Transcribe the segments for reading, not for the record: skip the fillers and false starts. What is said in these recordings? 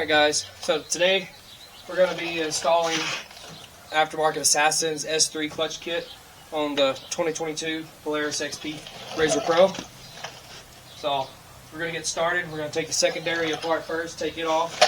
Alright guys, so today we're going to be installing aftermarket Assassin's S3 clutch kit on the 2022 Polaris XP RZR Pro. So we're going to get started. We're going to take the secondary apart first, take it off.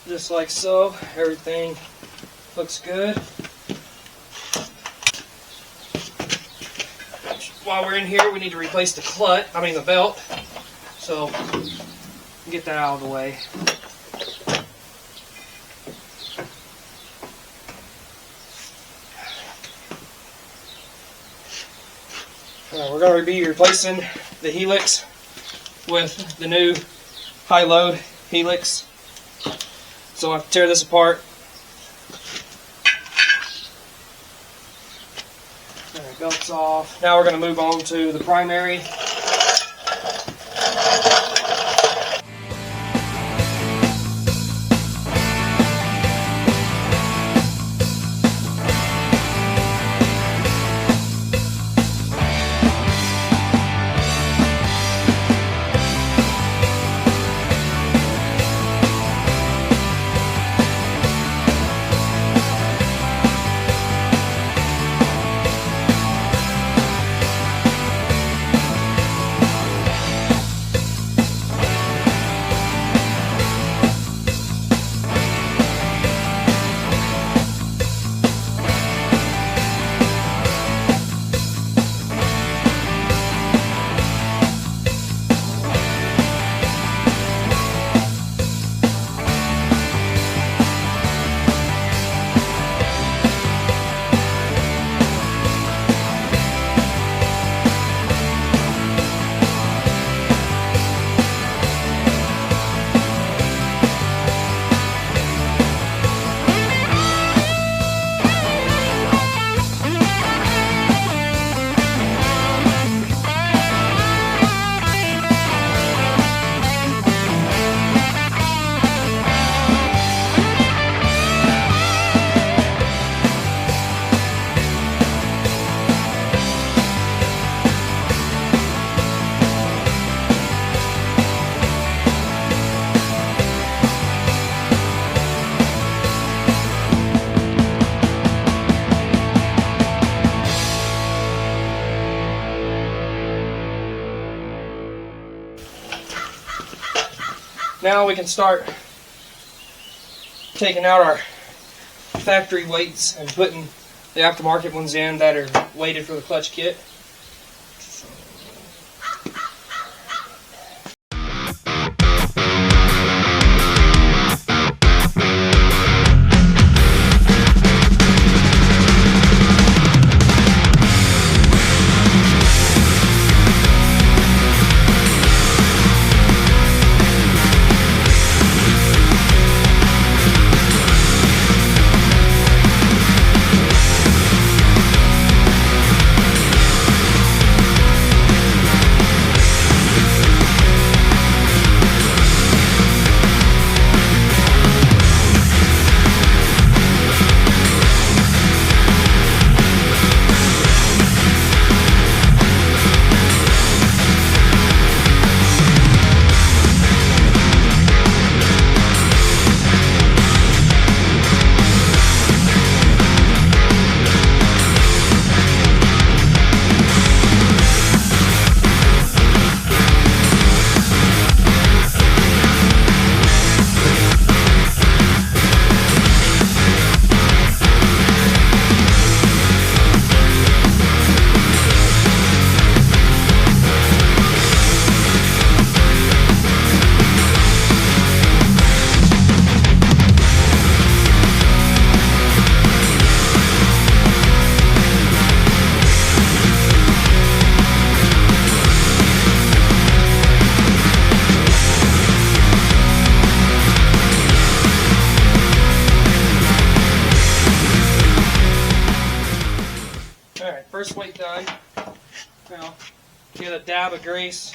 Just like so, everything looks good. While we're in here, we need to replace the belt. So get that out of the way. We're going to be replacing the helix with the new high load helix. So I have to tear this apart. Alright, belt's off. Now we're going to move on to the primary. Now we can start taking out our factory weights and putting the aftermarket ones in that are weighted for the clutch kit. done. Now, get a dab of grease,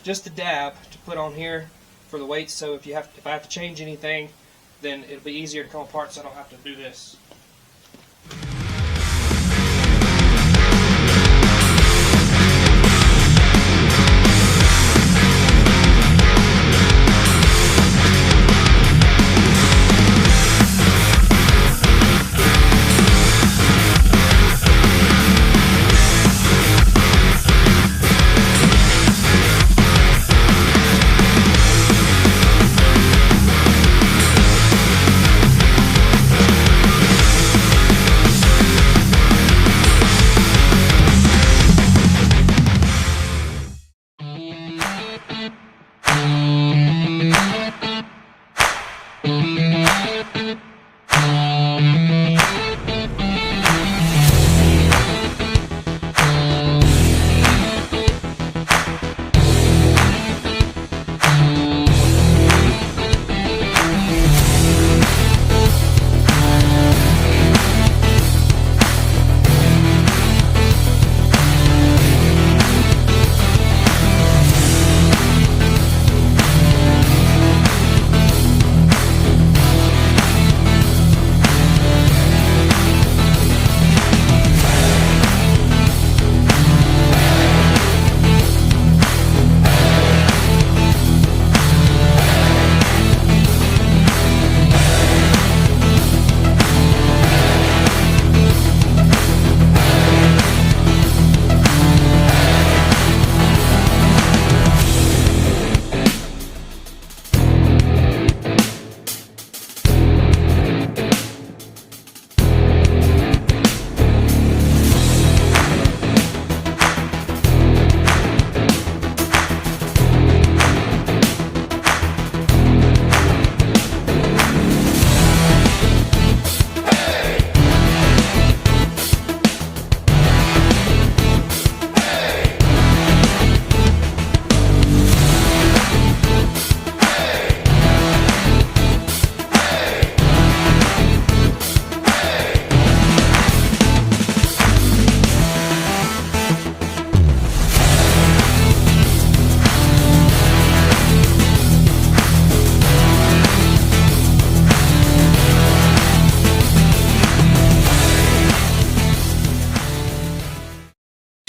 just a dab to put on here for the weights. So if I have to change anything, then it'll be easier to come apart, so I don't have to do this.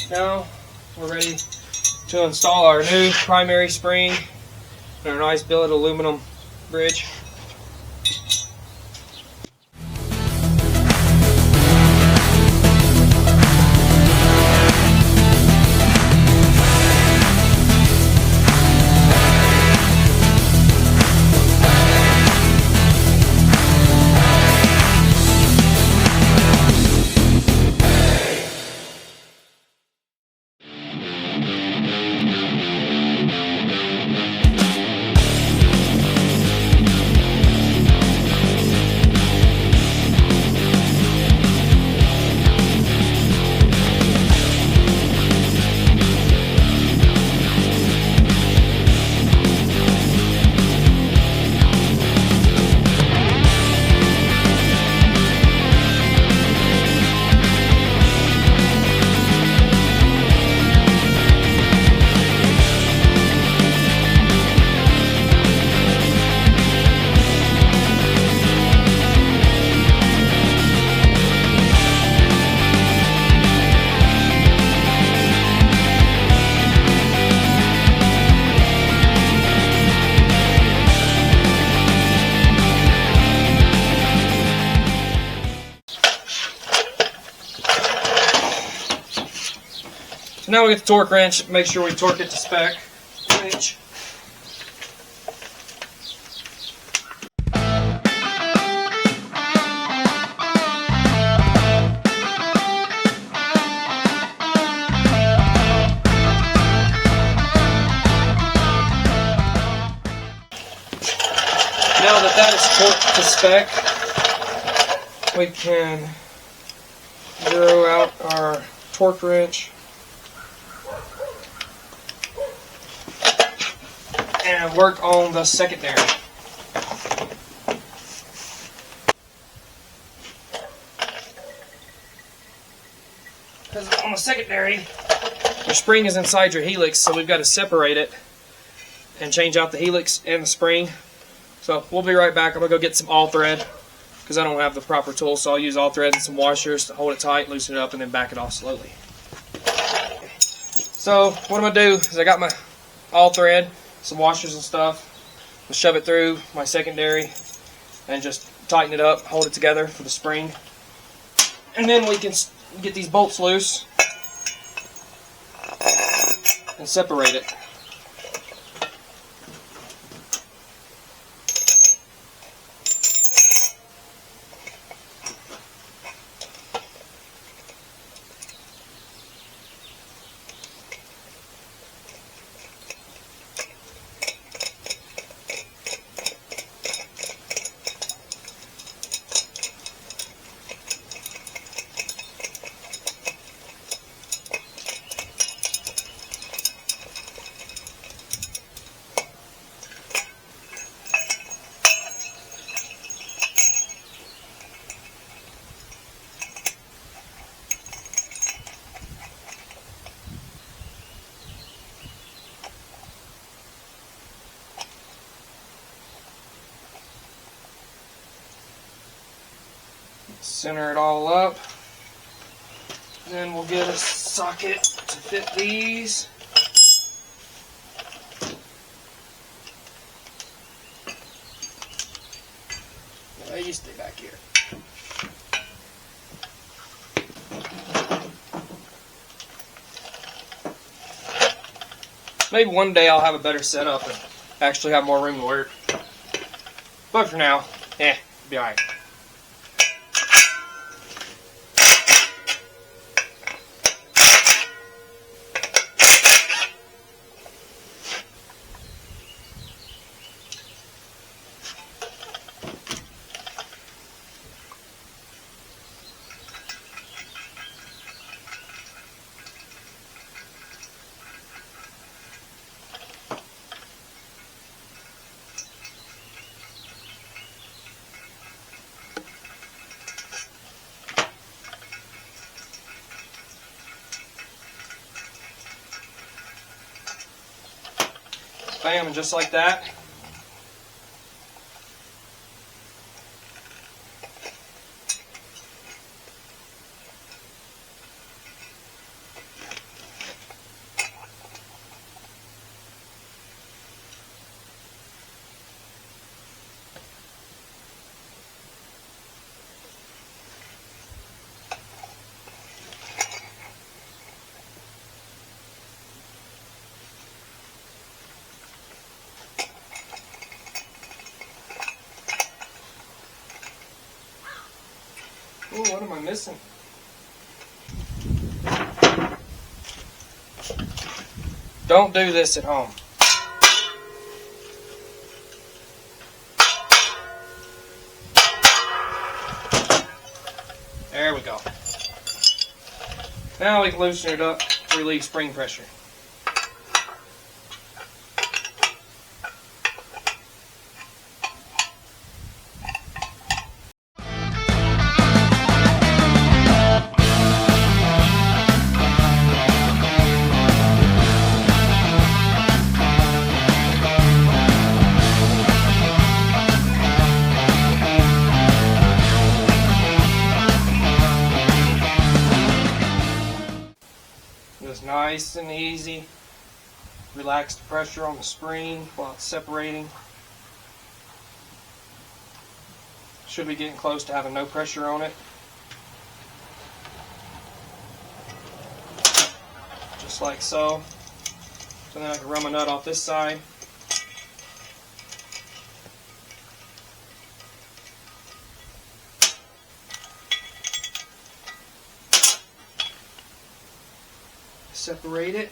Now we're ready to install our new primary spring and our nice billet aluminum bridge. So now we get the torque wrench, make sure we torque it to spec. Wrench. Now that is torqued to spec, we can zero out our torque wrench and work on the secondary. Because on the secondary, your spring is inside your helix, so we've got to separate it and change out the helix and the spring. So we'll be right back. I'm going to go get some all thread because I don't have the proper tool, so I'll use all thread and some washers to hold it tight, loosen it up, and then back it off slowly. So what I'm going to do is I got my all thread, some washers and stuff. I'll shove it through my secondary and just tighten it up, hold it together for the spring. And then we can get these bolts loose and separate it. Center it all up. Then we'll get a socket to fit these. You stay back here. Maybe one day I'll have a better setup and actually have more room to work. But for now, be alright. Bam, and just like that. Ooh, what am I missing? Don't do this at home. There we go. Now we can loosen it up to relieve spring pressure. Just nice and easy. Relax the pressure on the spring while it's separating. Should be getting close to having no pressure on it. Just like so. So then I can run my nut off this side. Separate it.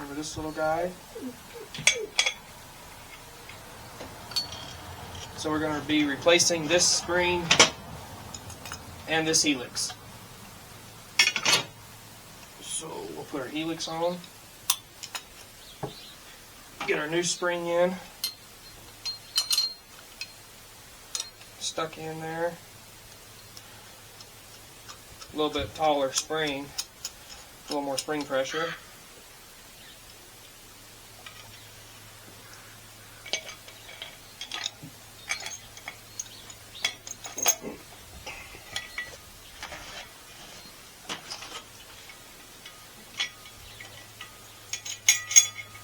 Over this little guy. So we're going to be replacing this spring and this helix. So we'll put our helix on. Get our new spring in. Stuck in there. a little bit taller spring, a little more spring pressure.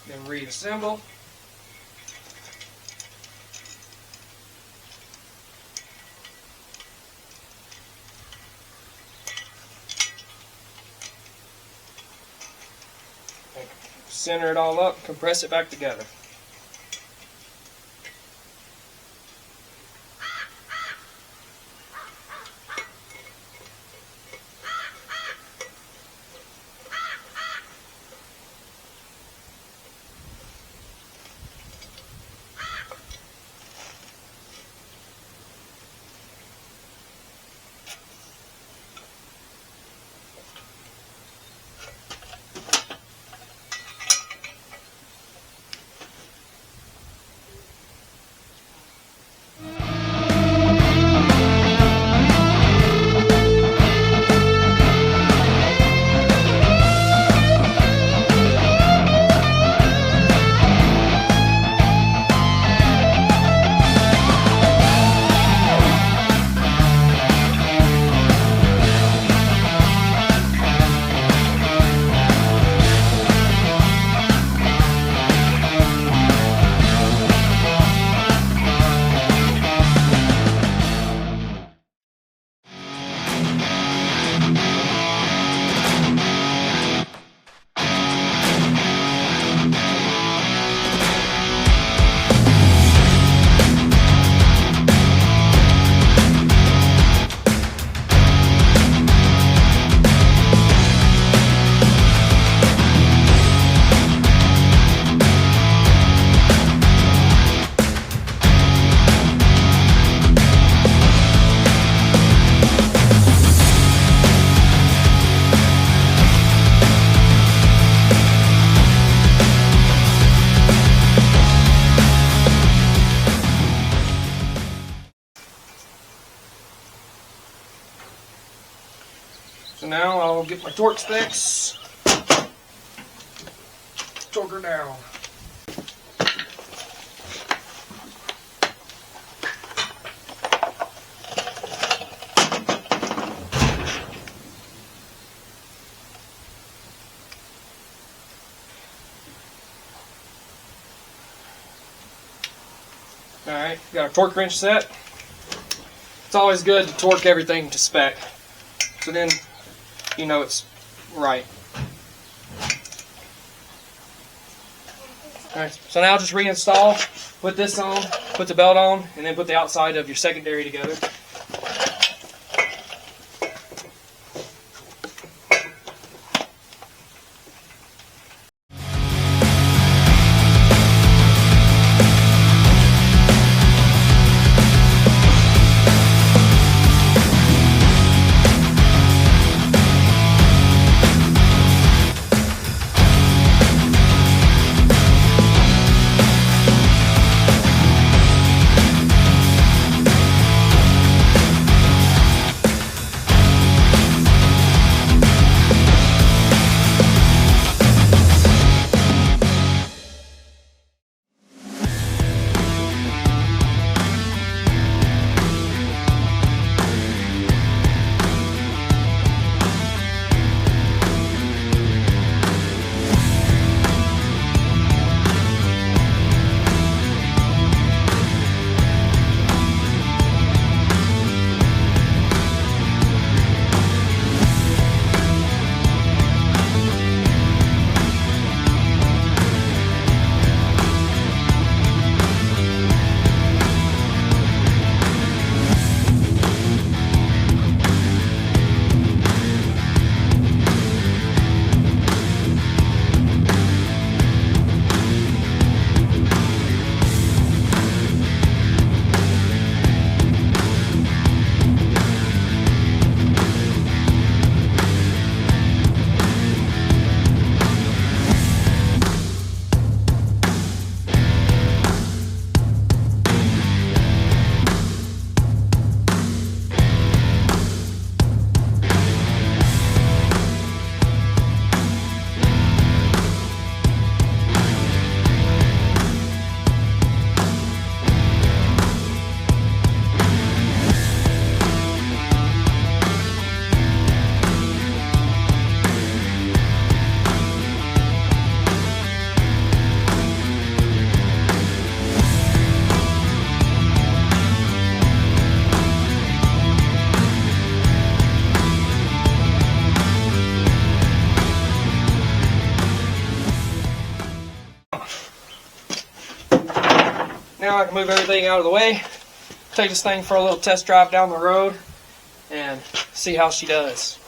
Then reassemble. Center it all up, compress it back together. So now I'll get my torque specs, torque her down. Alright, got our torque wrench set. It's always good to torque everything to spec, so then you know it's right. Alright, so now just reinstall, put this on, put the belt on, and then put the outside of your secondary together. Now I can move everything out of the way, take this thing for a little test drive down the road, and see how she does.